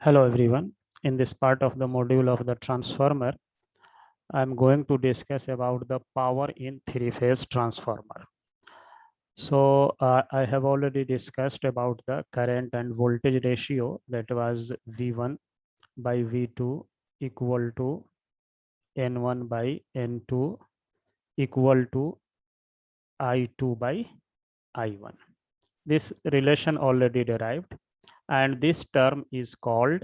Hello everyone. In this part of the module of the transformer, I am going to discuss about the power in three-phase transformer. So I have already discussed about the current and voltage ratio, that was V1 by V2 equal to N1 by N2 equal to I2 by I1. This relation already derived, and this term is called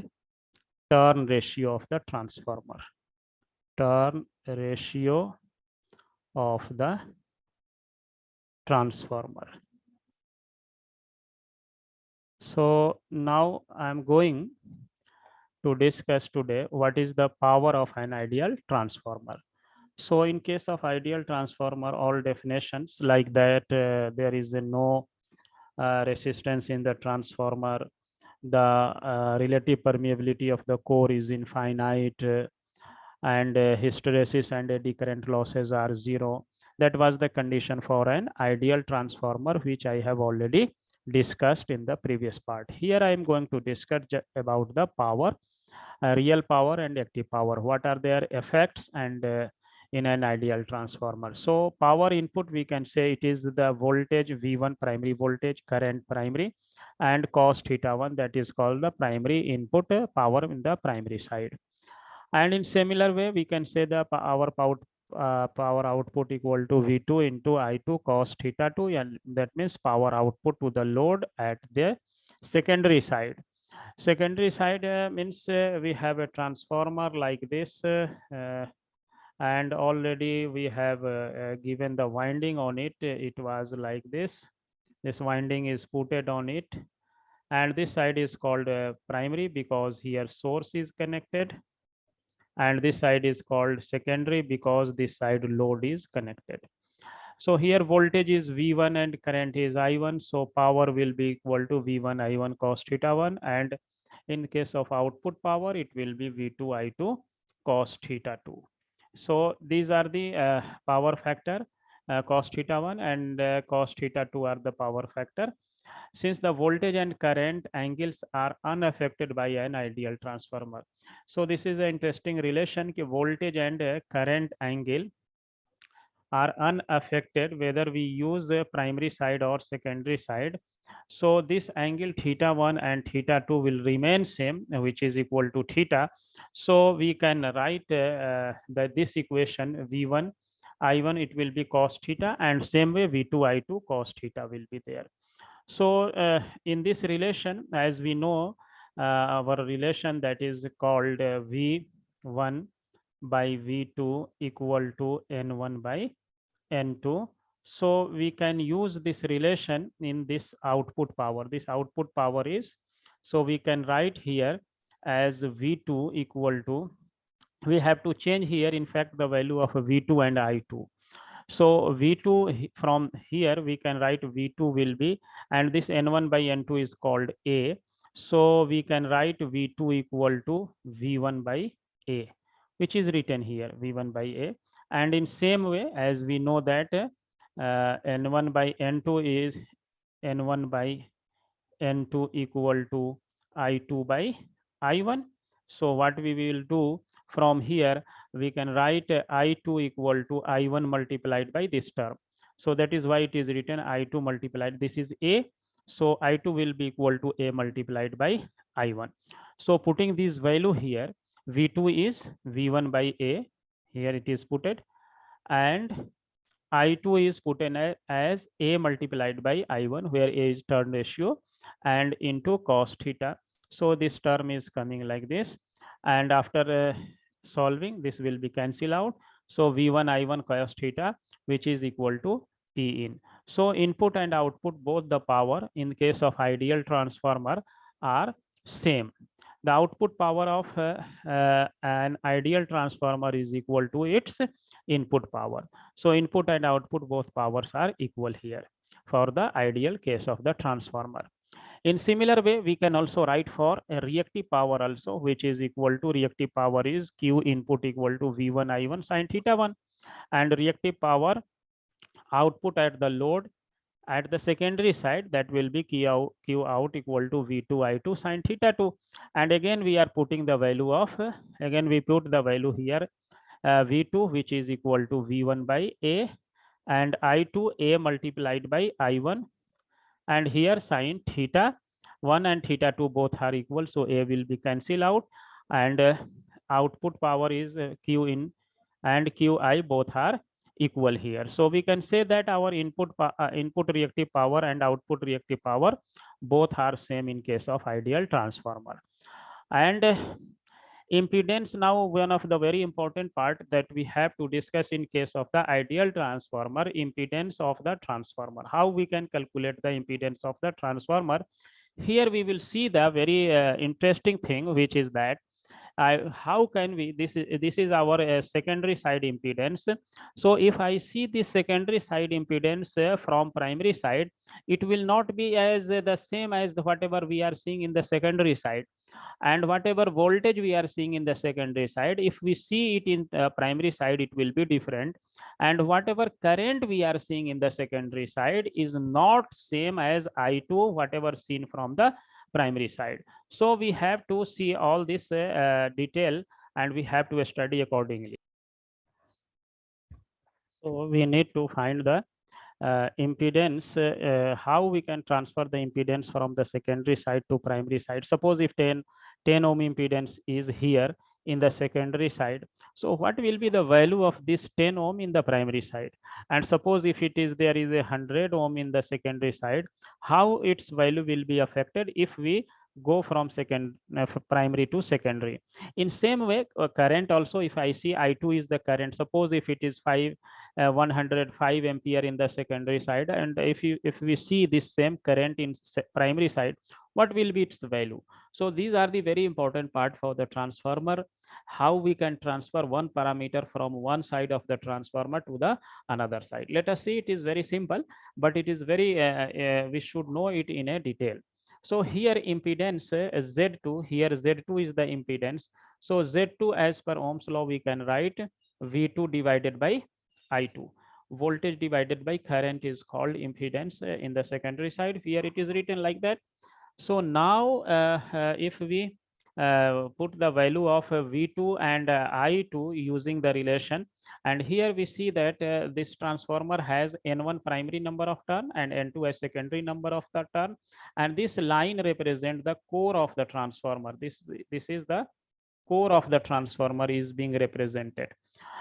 turn ratio of the transformer. Turn ratio of the transformer. So now I'm going to discuss today what is the power of an ideal transformer. So in case of ideal transformer, all definitions like that, there is no resistance in the transformer. The relative permeability of the core is infinite, and hysteresis and eddy current losses are zero. That was the condition for an ideal transformer, which I have already discussed in the previous part. Here I am going to discuss about the power, real power and active power. What are their effects and in an ideal transformer. So power input, we can say it is the voltage V1 primary voltage, current primary, and cos theta 1, that is called the primary input power in the primary side. And in similar way, we can say the our power output equal to V2 into I2 cos theta 2, and that means power output to the load at the secondary side. Secondary side means we have a transformer like this, and already we have given the winding on it. It was like this. This winding is putted on it, and this side is called primary because here source is connected, and this side is called secondary because this side load is connected. So here voltage is V1 and current is I1. So power will be equal to V1 I1 cos theta 1. And in case of output power, it will be V2 I2 cos theta 2. So these are the power factor, cos theta 1 and cos theta 2 are the power factor. Since the voltage and current angles are unaffected by an ideal transformer. So this is an interesting relation कि voltage and current angle are unaffected whether we use the primary side or secondary side. So this angle theta 1 and theta 2 will remain same, which is equal to theta. So we can write that this equation V1 I1, it will be cos theta, and same way V2 I2 cos theta will be there. So in this relation, as we know, our relation that is called V1 by V2 equal to N1 by N2. So we can use this relation in this output power. This output power is, so we can write here as V2 equal to, we have to change here in fact the value of V2 and I2. So V2 from here we can write V2 will be, and this N1 by N2 is called A. So we can write V2 equal to V1 by A, which is written here V1 by A. And in same way, as we know that N1 by N2 is N1 by N2 equal to I2 by I1. So what we will do from here, we can write I2 equal to I1 multiplied by this term. So that is why it is written I2 multiplied, this is A. So I2 will be equal to A multiplied by I1. So putting this value here, V2 is V1 by A, here it is put, and I2 is put in as A multiplied by I1, where A is turn ratio, and into cos theta. So this term is coming like this. And after solving, this will be cancel out. So V1 I1 cos theta, which is equal to T in. So input and output, both the power in case of ideal transformer are same. The output power of an ideal transformer is equal to its input power. So input and output, both powers are equal here for the ideal case of the transformer. In similar way, we can also write for a reactive power also, which is equal to, reactive power is Q input equal to V1 I1 sin theta 1, and reactive power output at the load At the secondary side, that will be q out equal to v2 I2 sine theta 2. And again we are putting the value of again we put the value here, v2 which is equal to v1 by a, and I2 a multiplied by I1, and here sine theta 1 and theta 2 both are equal, so a will be cancel out, and output power is q in and qi both are equal here. So we can say that our input reactive power and output reactive power both are same in case of ideal transformer. And impedance, now one of the very important part that we have to discuss in case of the ideal transformer, impedance of the transformer. How we can calculate the impedance of the transformer? Here we will see the very interesting thing, which is that how can we, this is our secondary side impedance. So if I see this secondary side impedance from primary side, it will not be as the same as whatever we are seeing in the secondary side, and whatever voltage we are seeing in the secondary side, if we see it in primary side, it will be different, and whatever current we are seeing in the secondary side is not same as I2 whatever seen from the primary side. So we have to see all this detail, and we have to study accordingly. So we need to find the impedance, how we can transfer the impedance from the secondary side to primary side. Suppose if 10 ohm impedance is here in the secondary side, so what will be the value of this 10 ohm in the primary side? And suppose if it is there is 100 ohm in the secondary side, how its value will be affected if we go from primary to secondary? In same way, current also, if I see I2 is the current, suppose if it is 105 ampere in the secondary side, and if we see this same current in primary side, what will be its value? So these are the very important part for the transformer, how we can transfer one parameter from one side of the transformer to the another side. Let us see, it is very simple, but it is very we should know it in a detail. So here impedance Z2, here Z2 is the impedance. So Z2 as per Ohm's law we can write V2 divided by I2. Voltage divided by current is called impedance in the secondary side. Here it is written like that. So now if we put the value of V2 and I2 using the relation, and here we see that this transformer has N1 primary number of turn and N2 as secondary number of the turn, and this line represent the core of the transformer. This is the core of the transformer is being represented,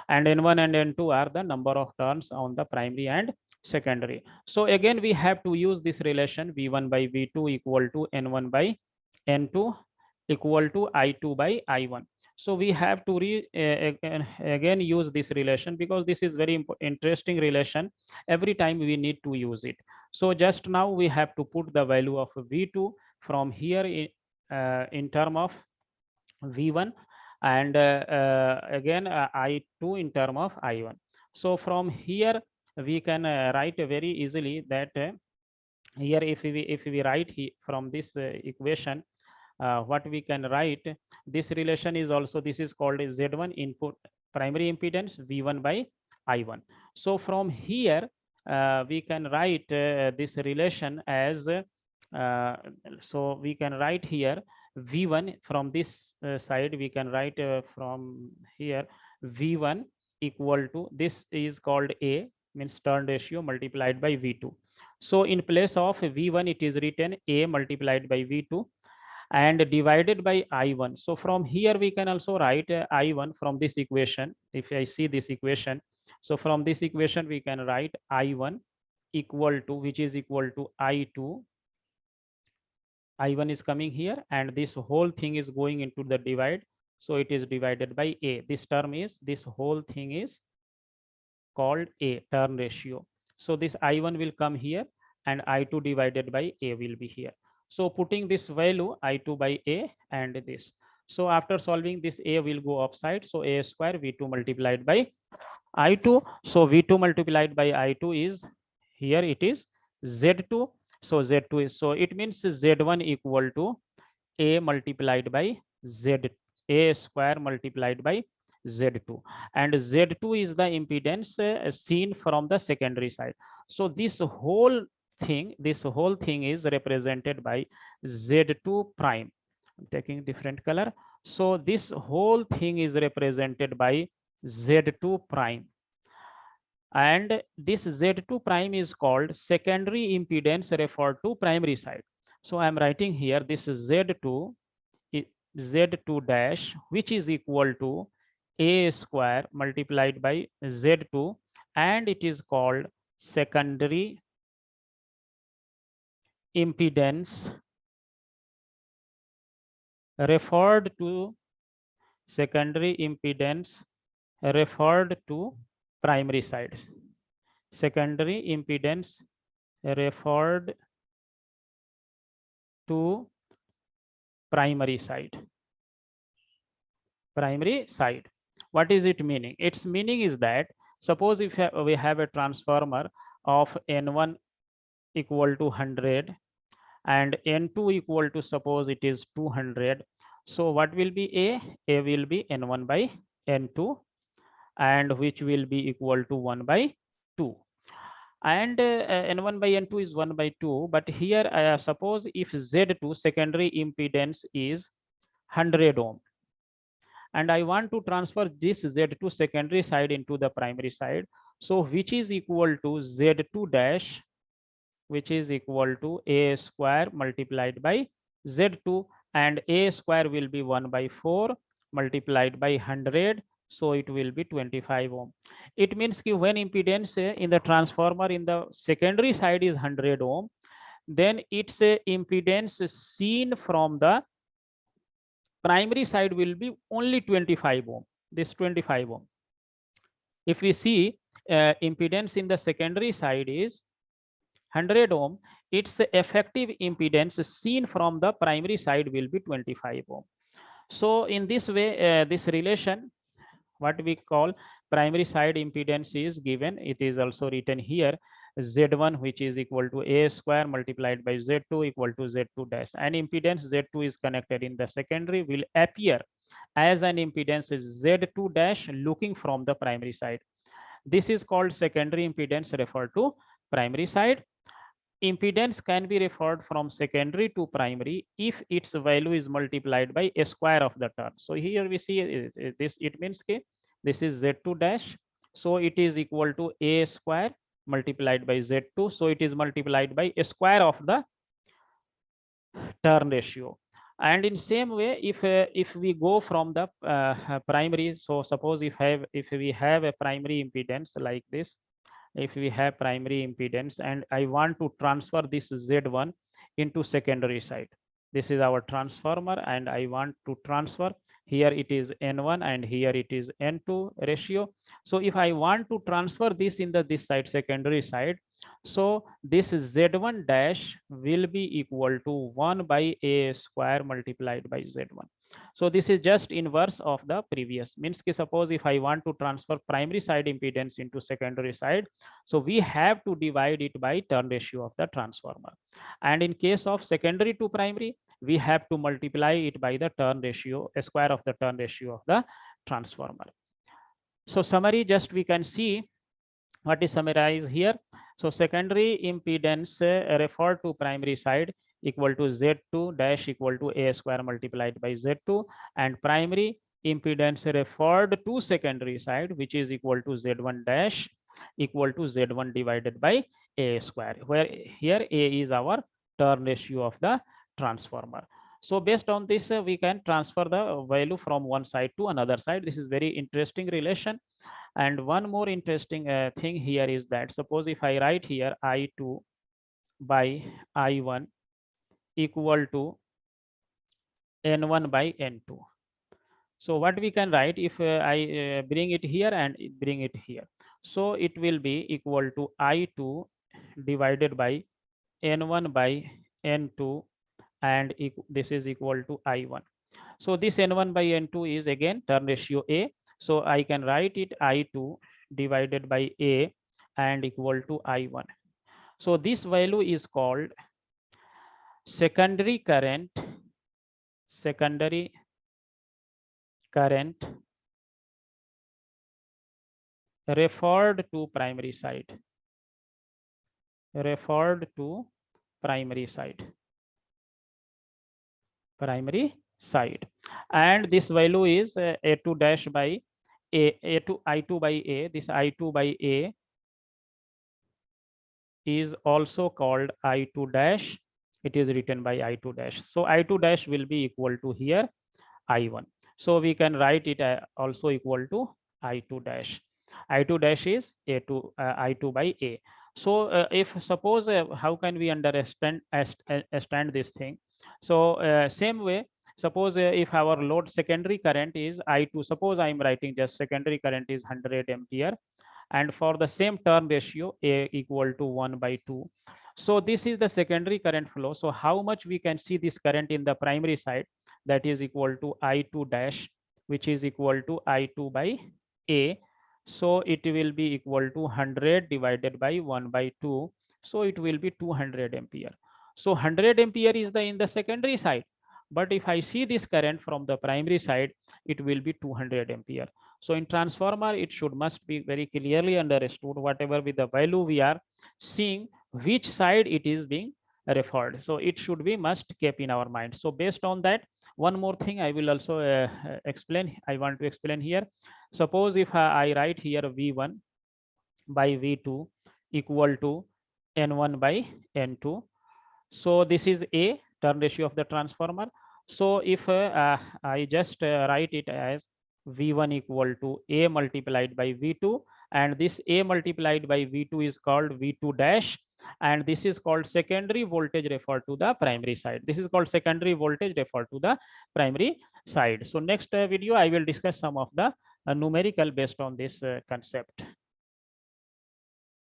and N1 and N2 are the number of turns on the primary and secondary. So again we have to use this relation V1 by V2 equal to N1 by N2 equal to I2 by I1. So we have to again use this relation, because this is very interesting relation. Every time we need to use it. So just now we have to put the value of V2 from here in term of V1, and again I2 in term of I1. So from here we can write very easily that here if we write from this equation, what we can write, this relation is also, this is called a Z1 input primary impedance V1 by I1. So from here we can write this relation as so we can write here V1 from this side, we can write from here V1 equal to, this is called A, means turn ratio multiplied by V2. So in place of V1 it is written A multiplied by V2 and divided by I1. So from here we can also write I1 from this equation. If I see this equation, so from this equation we can write I1 equal to, which is equal to I2. I1 is coming here, and this whole thing is going into the divide. So it is divided by A. This term is, this whole thing is called A, turn ratio. So this I1 will come here, and I2 divided by A will be here. So putting this value I2 by A and this. So after solving this, A will go upside. So A square V2 multiplied by I2. So V2 multiplied by I2 is, here it is Z2. So Z2 is, so it means Z1 equal to A multiplied by Z, A square multiplied by Z2, and Z2 is the impedance seen from the secondary side. So this whole thing, this whole thing is represented by Z2 prime. I'm taking different color. So this whole thing is represented by Z2 prime. And this Z2 prime is called secondary impedance referred to primary side. So I'm writing here this Z2, Z2 dash, which is equal to A square multiplied by Z2, and it is called secondary impedance referred to primary sides. Secondary impedance referred to primary side. What is it meaning? Its meaning is that suppose if we have a transformer of N1 equal to 100 and N2 equal to, suppose it is 200. So what will be A? A will be N1 by N2, and which will be equal to 1 by 2. And N1 by N2 is 1 by 2. But here suppose if Z2 secondary impedance is 100 ohm, and I want to transfer this Z2 secondary side into the primary side. So which is equal to Z2 dash, which is equal to A square multiplied by Z2, and A square will be 1 by 4 multiplied by 100. So it will be 25 ohm. It means that when impedance in the transformer in the secondary side is 100 ohm, then its impedance seen from the primary side will be only 25 ohm, this 25 ohm. If we see impedance in the secondary side is 100 ohm, its effective impedance seen from the primary side will be 25 ohm. So in this way, this relation, what we call primary side impedance, is given. It is also written here, Z1, which is equal to A square multiplied by Z2 equal to Z2 dash. And impedance Z2 is connected in the secondary will appear as an impedance Z2 dash looking from the primary side. This is called secondary impedance referred to primary side. Impedance can be referred from secondary to primary if its value is multiplied by a square of the term. So here we see this, it means this is Z2 dash. So it is equal to A square multiplied by Z2. So it is multiplied by a square of the turn ratio. And in same way, if we go from the primary, so suppose if we have a primary impedance like this, if we have primary impedance and I want to transfer this Z1 into secondary side. This is our transformer and I want to transfer, here it is N1 and here it is N2 ratio. So if I want to transfer this in the this side, secondary side, so this Z1 dash will be equal to 1 by A square multiplied by Z1. So this is just inverse of the previous. Means ki suppose if I want to transfer primary side impedance into secondary side, so we have to divide it by turn ratio of the transformer. And in case of secondary to primary, we have to multiply it by the turn ratio, a square of the turn ratio of the transformer. So summary, just we can see what is summarized here. So secondary impedance referred to primary side equal to Z2 dash equal to A square multiplied by Z2, and primary impedance referred to secondary side, which is equal to Z1 dash equal to Z1 divided by A square, where here A is our turn ratio of the transformer. So based on this, we can transfer the value from one side to another side. This is very interesting relation. And one more interesting thing here is that suppose if I write here I2 by I1 equal to N1 by N2. So what we can write, if I bring it here and bring it here, so it will be equal to I2 divided by N1 by N2, and this is equal to I1. So this N1 by N2 is again turn ratio A. So I can write it I2 divided by A and equal to I1. So this value is called secondary current referred to primary side. referred to primary side. Primary side, and this value is a2 dash by a2 I2 by a. This I2 by a is also called I2 dash. It is written by I2 dash. So I2 dash will be equal to here I1. So we can write it also equal to I2 dash. I2 dash is A2 I2 by A. So if suppose how can we understand this thing? So same way, suppose if our load secondary current is I2, suppose I am writing just secondary current is 100 ampere, and for the same turn ratio A equal to 1 by 2. So this is the secondary current flow. So how much we can see this current in the primary side, that is equal to I2 dash, which is equal to I2 by A. So it will be equal to 100 divided by 1 by 2. So it will be 200 ampere. So 100 ampere is the in the secondary side. But if I see this current from the primary side, it will be 200 ampere. So in transformer, it should must be very clearly understood whatever with the value we are seeing, which side it is being referred. So it should be must keep in our mind. So based on that, one more thing I will also explain. I want to explain here. Suppose if I write here V1 by V2 equal to N1 by N2. So this is A, turn ratio of the transformer. So if I just write it as V1 equal to A multiplied by V2, and this A multiplied by V2 is called V2 dash, and this is called secondary voltage referred to the primary side. This is called secondary voltage referred to the primary side. So next video I will discuss some of the numerical based on this concept.